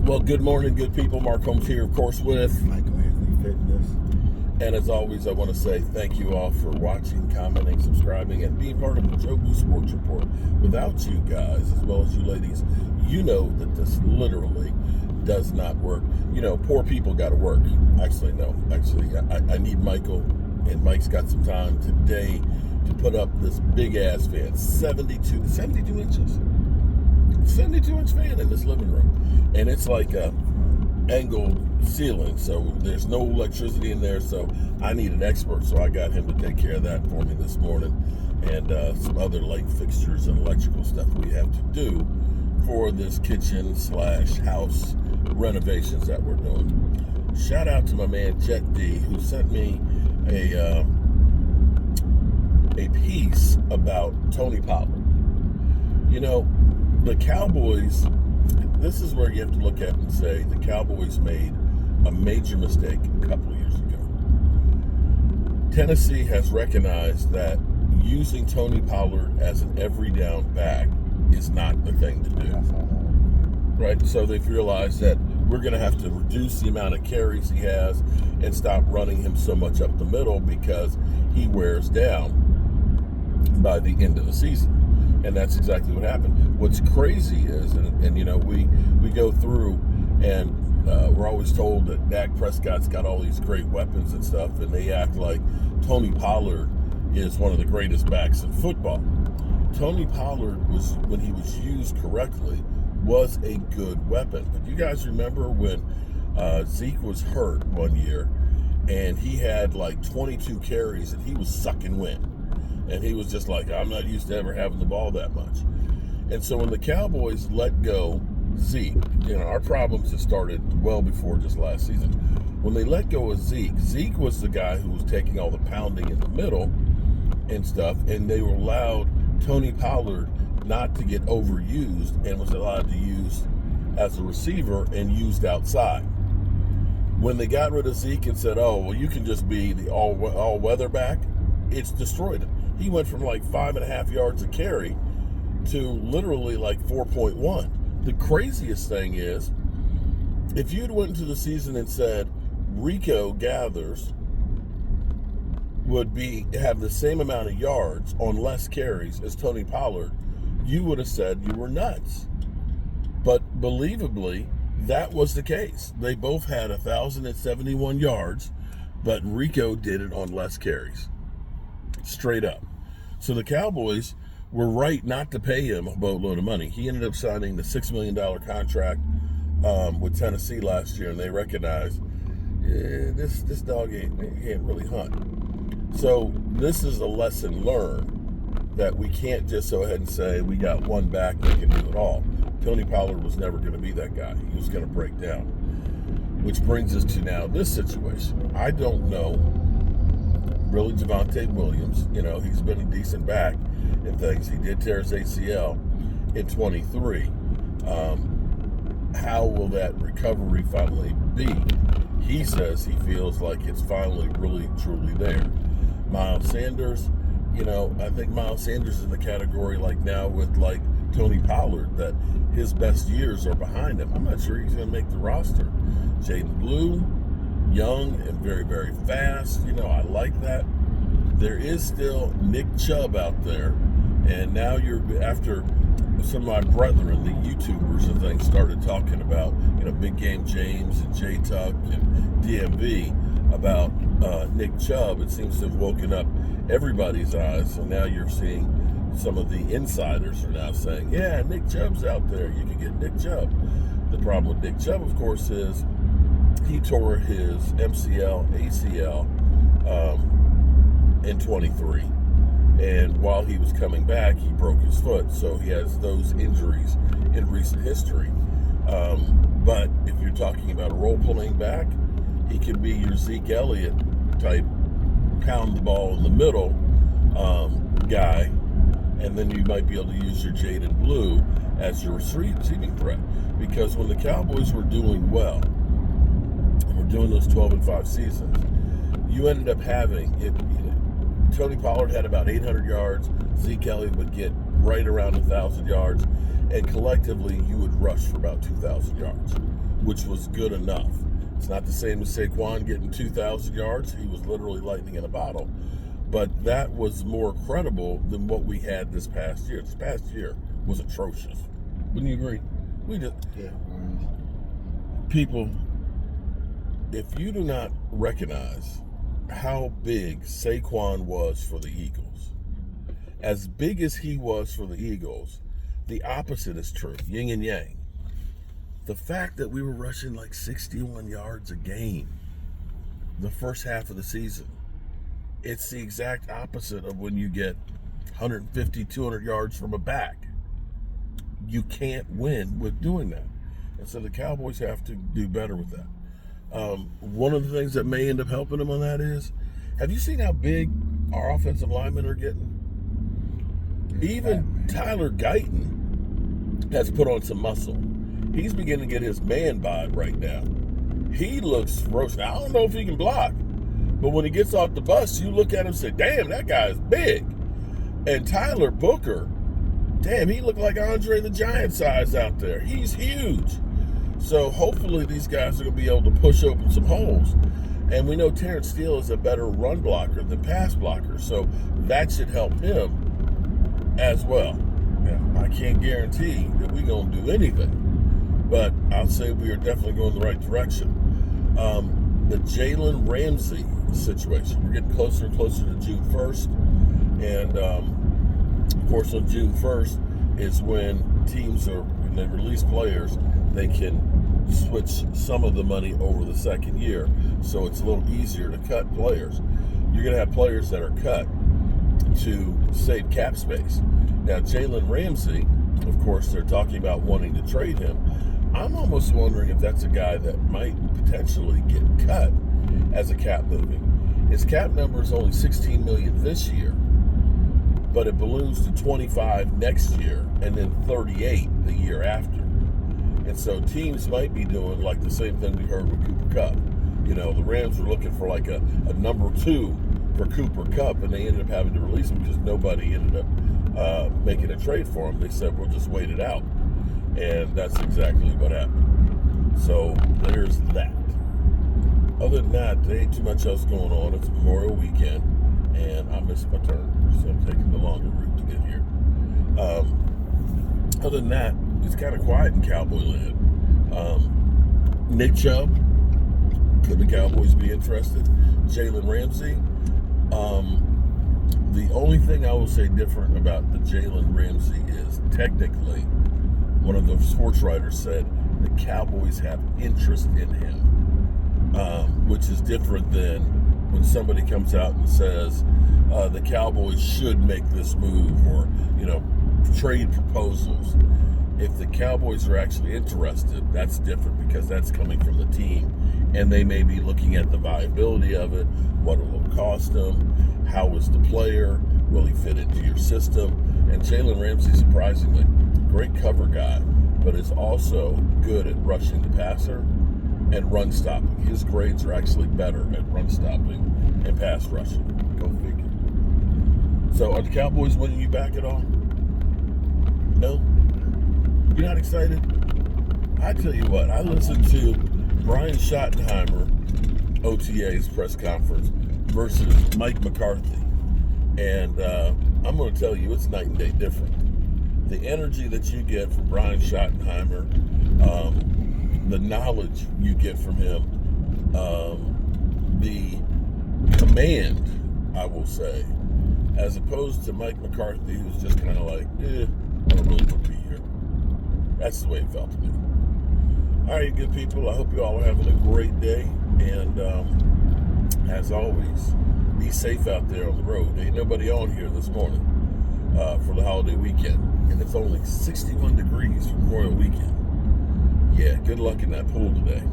Well, good morning, good people. Mark Holmes here, of course, with Michael Anthony Fitness. And as always, I want to say thank you all for watching, commenting, subscribing, and being part of the Jobu Sports Report. Without you guys, as well as you ladies, you know that this literally does not work. You know, poor people got to work. Actually, no. Actually, I need Michael, and Mike's got some time today to put up this big-ass fan, 72 inches. 72-inch fan in this living room. And it's like a angled ceiling, so there's no electricity in there, so I need an expert, so I got him to take care of that for me this morning, and some other light fixtures and electrical stuff we have to do for this kitchen / house renovations that we're doing. Shout out to my man Jet D, who sent me a piece about Tony Pollard. You know, the Cowboys, this is where you have to look at and say the Cowboys made a major mistake a couple of years ago. Tennessee has recognized that using Tony Pollard as an every down back is not the thing to do. Right? So they've realized that we're going to have to reduce the amount of carries he has and stop running him so much up the middle because he wears down by the end of the season. And that's exactly what happened. What's crazy is, and you know, we go through and we're always told that Dak Prescott's got all these great weapons and stuff, and they act like Tony Pollard is one of the greatest backs in football. Tony Pollard was, when he was used correctly, was a good weapon. But you guys remember when Zeke was hurt one year, and he had like 22 carries, and he was sucking wind. And he was just like, I'm not used to ever having the ball that much. And so when the Cowboys let go Zeke, you know, our problems had started well before just last season. When they let go of Zeke was the guy who was taking all the pounding in the middle and stuff, and they were allowed Tony Pollard not to get overused and was allowed to use as a receiver and used outside. When they got rid of Zeke and said, oh, well, you can just be the all-weather back, it's destroyed him. He went from like 5.5 yards a carry to literally like 4.1. The craziest thing is, if you'd went into the season and said Rico Gathers would have the same amount of yards on less carries as Tony Pollard, you would have said you were nuts. But believably, that was the case. They both had 1,071 yards, but Rico did it on less carries. Straight up. So the Cowboys were right not to pay him a boatload of money. He ended up signing the $6 million contract with Tennessee last year, and they recognized this dog can't really hunt. So this is a lesson learned that we can't just go ahead and say we got one back that can do it all. Tony Pollard was never going to be that guy. He was going to break down. Which brings us to now this situation. I don't know. Really, Javonte Williams, you know, he's been a decent back in things. He did tear his ACL in 23. How will that recovery finally be? He says he feels like it's finally really, truly there. Miles Sanders, you know, I think Miles Sanders is in the category like now with like Tony Pollard, that his best years are behind him. I'm not sure he's going to make the roster. Jaden Blue, young and very, very fast. You know, I like that. There is still Nick Chubb out there, and now you're after some of my brethren, the YouTubers and things, started talking about, you know, Big Game James and J Tuck and DMV about Nick Chubb. It seems to have woken up everybody's eyes, so now you're seeing some of the insiders are now saying, yeah, Nick Chubb's out there. You can get Nick Chubb. The problem with Nick Chubb, of course, is he tore his MCL, ACL in 23. And while he was coming back, he broke his foot. So he has those injuries in recent history. But if you're talking about a role-playing back, he could be your Zeke Elliott type, pound the ball in the middle guy. And then you might be able to use your Jaden Blue as your receiving threat. Because when the Cowboys were doing well, doing those 12-5 seasons, you ended up having it. Tony Pollard had about 800 yards. Zeke Elliott would get right around 1,000 yards, and collectively you would rush for about 2,000 yards. which was good enough. It's not the same as Saquon getting 2,000 yards. He was literally lightning in a bottle. But that was more credible than what we had this past year. This past year was atrocious. Wouldn't you agree? Yeah. People, if you do not recognize how big Saquon was for the Eagles, as big as he was for the Eagles, the opposite is true, yin and yang. The fact that we were rushing like 61 yards a game the first half of the season, it's the exact opposite of when you get 150, 200 yards from a back. You can't win with doing that. And so the Cowboys have to do better with that. One of the things that may end up helping them on that is, have you seen how big our offensive linemen are getting? Even Tyler Guyton has put on some muscle. He's beginning to get his man bod right now. He looks ferocious. I don't know if he can block, but when he gets off the bus, you look at him and say, damn, that guy's big. And Tyler Booker, damn, he looked like Andre the Giant size out there. He's huge. So hopefully these guys are going to be able to push open some holes. And we know Terrence Steele is a better run blocker than pass blocker, so that should help him as well. Now, I can't guarantee that we're going to do anything, but I'll say we are definitely going in the right direction. The Jalen Ramsey situation, we're getting closer and closer to June 1st. And, of course, on June 1st is when teams when they release players, they can switch some of the money over the second year. So it's a little easier to cut players. You're going to have players that are cut to save cap space. Now, Jalen Ramsey, of course, they're talking about wanting to trade him. I'm almost wondering if that's a guy that might potentially get cut as a cap moving. His cap number is only $16 million this year, but it balloons to 25 next year and then 38 the year after. And so teams might be doing like the same thing we heard with Cooper Kupp. You know, the Rams were looking for like a number 2 for Cooper Kupp, and they ended up having to release him because nobody ended up making a trade for him. They said, we'll just wait it out. And that's exactly what happened. So there's that. Other than that, there ain't too much else going on. It's Memorial Weekend, and I missed my turn, so I'm taking the longer route to get here. Other than that, it's kind of quiet in Cowboy land. Nick Chubb, could the Cowboys be interested? Jalen Ramsey. The only thing I will say different about the Jalen Ramsey is technically, one of the sports writers said the Cowboys have interest in him, which is different than when somebody comes out and says the Cowboys should make this move, or, you know, trade proposals. If the Cowboys are actually interested, that's different because that's coming from the team, and they may be looking at the viability of it, what it will cost them, how is the player, will he fit into your system. And Jalen Ramsey, surprisingly, great cover guy, but is also good at rushing the passer and run stopping. His grades are actually better at run stopping and pass rushing. Go figure. So are the Cowboys winning you back at all? No? You're not excited? I tell you what, I listened to Brian Schottenheimer, OTA's press conference, versus Mike McCarthy. And I'm going to tell you, it's night and day different. The energy that you get from Brian Schottenheimer, the knowledge you get from him, the command, I will say, as opposed to Mike McCarthy, who's just kind of like, I don't really want to be here. That's the way it felt to me. All right, good people, I hope you all are having a great day. And as always, be safe out there on the road. Ain't nobody on here this morning for the holiday weekend. And it's only 61 degrees for Memorial Weekend. Yeah, good luck in that pool today.